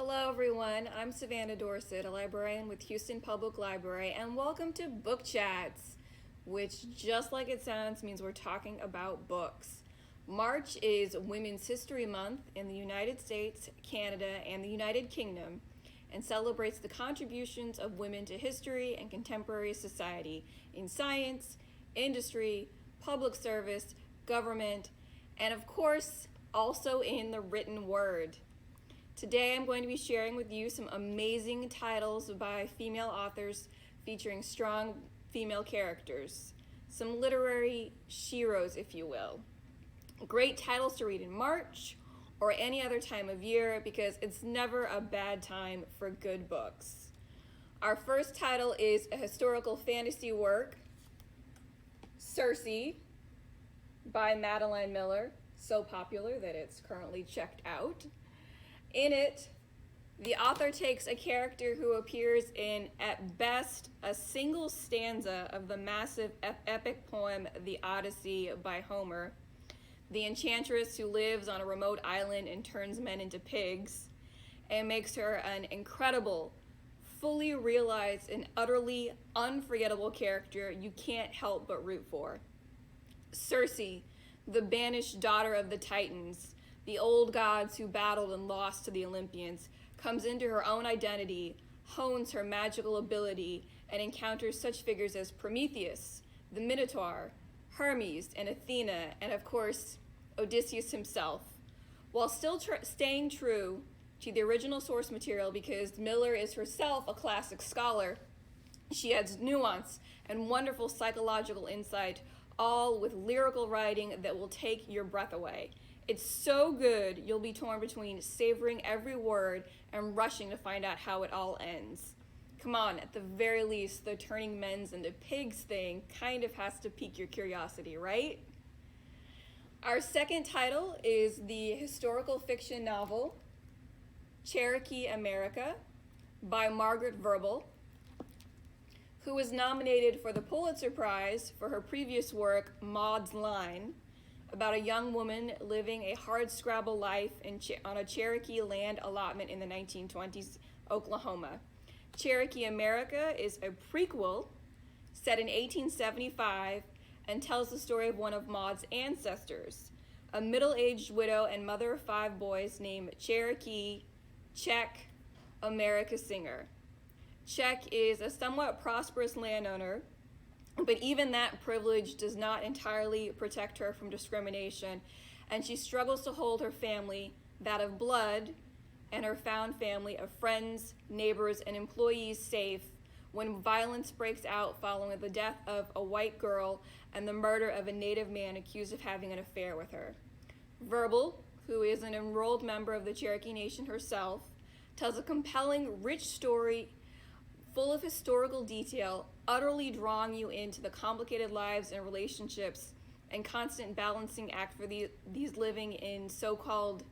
Hello everyone, I'm Savannah Dorsett, a librarian with Houston Public Library, and welcome to Book Chats, which just like it sounds means we're talking about books. March is Women's History Month in the United States, Canada, and the United Kingdom, and celebrates the contributions of women to history and contemporary society in science, industry, public service, government, and of course, also in the written word. Today I'm going to be sharing with you some amazing titles by female authors featuring strong female characters. Some literary she-roes, if you will. Great titles to read in March or any other time of year because it's never a bad time for good books. Our first title is a historical fantasy work, Cersei, by Madeline Miller, so popular that it's currently checked out. In it, the author takes a character who appears in, at best, a single stanza of the massive epic poem The Odyssey by Homer, the enchantress who lives on a remote island and turns men into pigs, and makes her an incredible, fully realized, and utterly unforgettable character you can't help but root for. Cersei, the banished daughter of the Titans, the old gods who battled and lost to the Olympians, comes into her own identity, hones her magical ability, and encounters such figures as Prometheus, the Minotaur, Hermes, and Athena, and of course, Odysseus himself, while still staying true to the original source material because Miller is herself a classic scholar. She adds nuance and wonderful psychological insight, all with lyrical writing that will take your breath away. It's so good, you'll be torn between savoring every word and rushing to find out how it all ends. Come on, at the very least, the turning men's into pigs thing kind of has to pique your curiosity, right? Our second title is the historical fiction novel, Cherokee America, by Margaret Verble, who was nominated for the Pulitzer Prize for her previous work, Maud's Line, about a young woman living a hardscrabble life on a Cherokee land allotment in the 1920s, Oklahoma. Cherokee America is a prequel set in 1875 and tells the story of one of Maud's ancestors, a middle-aged widow and mother of 5 boys named Cherokee America Singer. Czech is a somewhat prosperous landowner, but even that privilege does not entirely protect her from discrimination, and she struggles to hold her family, that of blood, and her found family of friends, neighbors, and employees safe when violence breaks out following the death of a white girl and the murder of a native man accused of having an affair with her. Verble, who is an enrolled member of the Cherokee Nation herself, tells a compelling, rich story full of historical detail, utterly drawing you into the complicated lives and relationships and constant balancing act for these living in so-called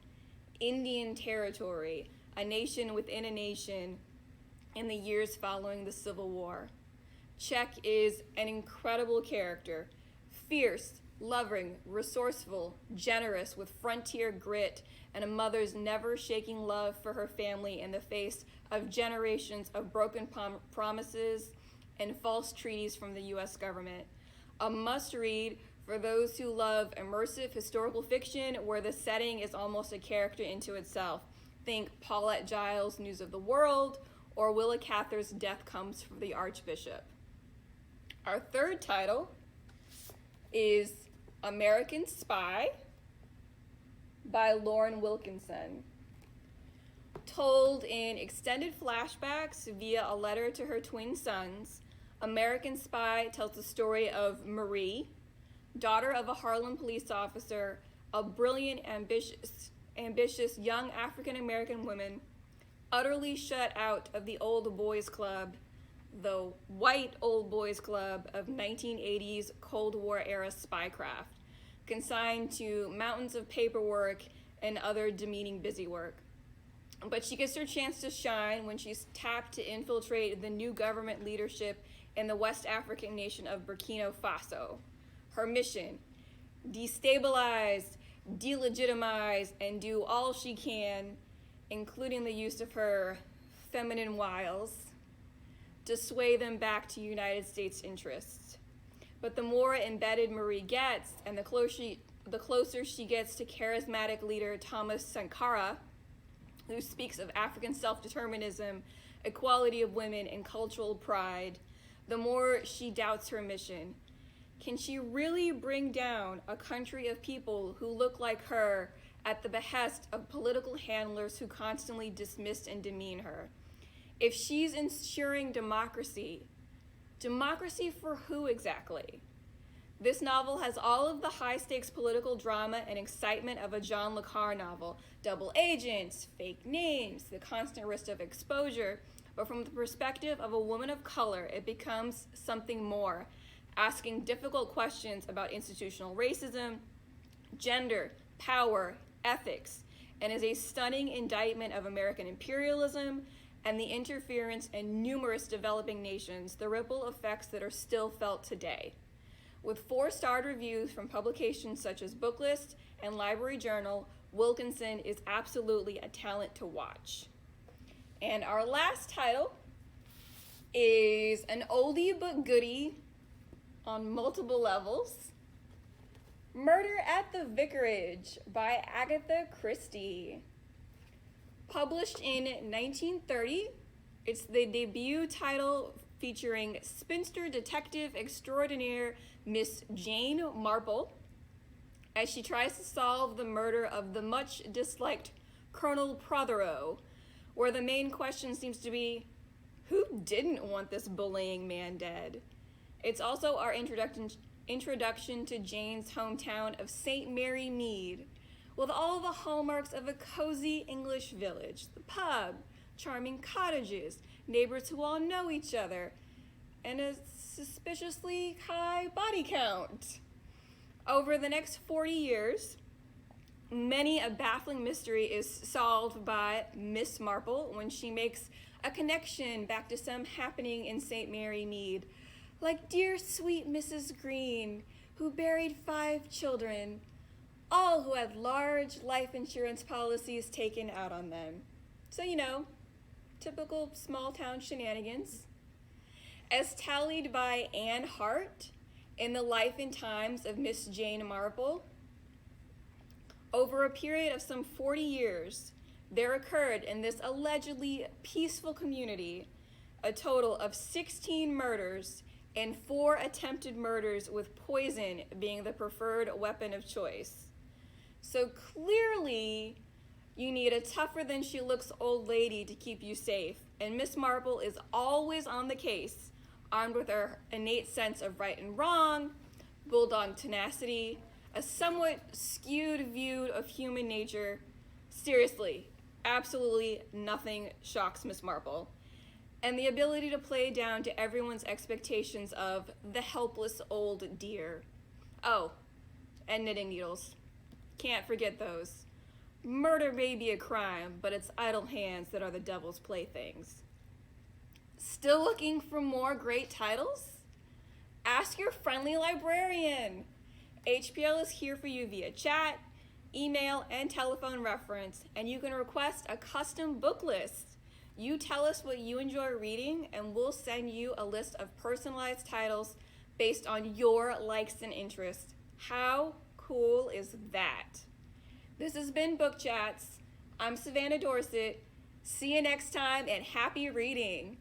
Indian territory, a nation within a nation, in the years following the Civil War. Czech is an incredible character, fierce, loving, resourceful, generous, with frontier grit, and a mother's never-shaking love for her family in the face of generations of broken promises and false treaties from the U.S. government. A must-read for those who love immersive historical fiction where the setting is almost a character into itself. Think Paulette Giles' News of the World, or Willa Cather's Death Comes for the Archbishop. Our third title is American Spy by Lauren Wilkinson. Told in extended flashbacks via a letter to her twin sons, American Spy tells the story of Marie, daughter of a Harlem police officer, a brilliant, ambitious young African-American woman, utterly shut out of the old boys club, the white old boys club of 1980s Cold War era spycraft, consigned to mountains of paperwork and other demeaning busy work. But she gets her chance to shine when she's tapped to infiltrate the new government leadership in the West African nation of Burkina Faso. Her mission: destabilize, delegitimize, and do all she can including the use of her feminine wiles, to sway them back to United States interests. But the more embedded Marie gets, and the closer she gets to charismatic leader Thomas Sankara, who speaks of African self-determinism, equality of women, and cultural pride, the more she doubts her mission. Can she really bring down a country of people who look like her at the behest of political handlers who constantly dismiss and demean her? If she's ensuring democracy for who exactly? This novel has all of the high-stakes political drama and excitement of a John le Carre novel. Double agents, fake names, the constant risk of exposure. But from the perspective of a woman of color, it becomes something more, asking difficult questions about institutional racism, gender, power, ethics, and is a stunning indictment of American imperialism and the interference in numerous developing nations, the ripple effects that are still felt today. With 4-starred reviews from publications such as Booklist and Library Journal, Wilkinson is absolutely a talent to watch. And our last title is an oldie but goodie on multiple levels. Murder at the Vicarage by Agatha Christie. Published in 1930, it's the debut title featuring spinster detective extraordinaire Miss Jane Marple as she tries to solve the murder of the much disliked Colonel Prothero, where the main question seems to be, who didn't want this bullying man dead? It's also our introduction to Jane's hometown of St. Mary Mead, with all the hallmarks of a cozy English village, the pub, charming cottages, neighbors who all know each other, and a suspiciously high body count. Over the next 40 years, many a baffling mystery is solved by Miss Marple when she makes a connection back to some happening in St. Mary Mead, like dear sweet Mrs. Green, who buried 5 children, all who had large life insurance policies taken out on them. So, typical small town shenanigans. As tallied by Anne Hart in The Life and Times of Miss Jane Marple, over a period of some 40 years, there occurred in this allegedly peaceful community a total of 16 murders and 4 attempted murders, with poison being the preferred weapon of choice. So clearly, you need a tougher-than-she-looks old lady to keep you safe, and Miss Marple is always on the case, armed with her innate sense of right and wrong, bulldog tenacity, a somewhat skewed view of human nature. Seriously, absolutely nothing shocks Miss Marple. And the ability to play down to everyone's expectations of the helpless old dear. Oh, and knitting needles. Can't forget those. Murder may be a crime, but it's idle hands that are the devil's playthings. Still looking for more great titles? Ask your friendly librarian. HPL is here for you via chat, email, and telephone reference, and you can request a custom book list. You tell us what you enjoy reading, and we'll send you a list of personalized titles based on your likes and interests. How cool is that? This has been Book Chats. I'm Savannah Dorset. See you next time, and happy reading.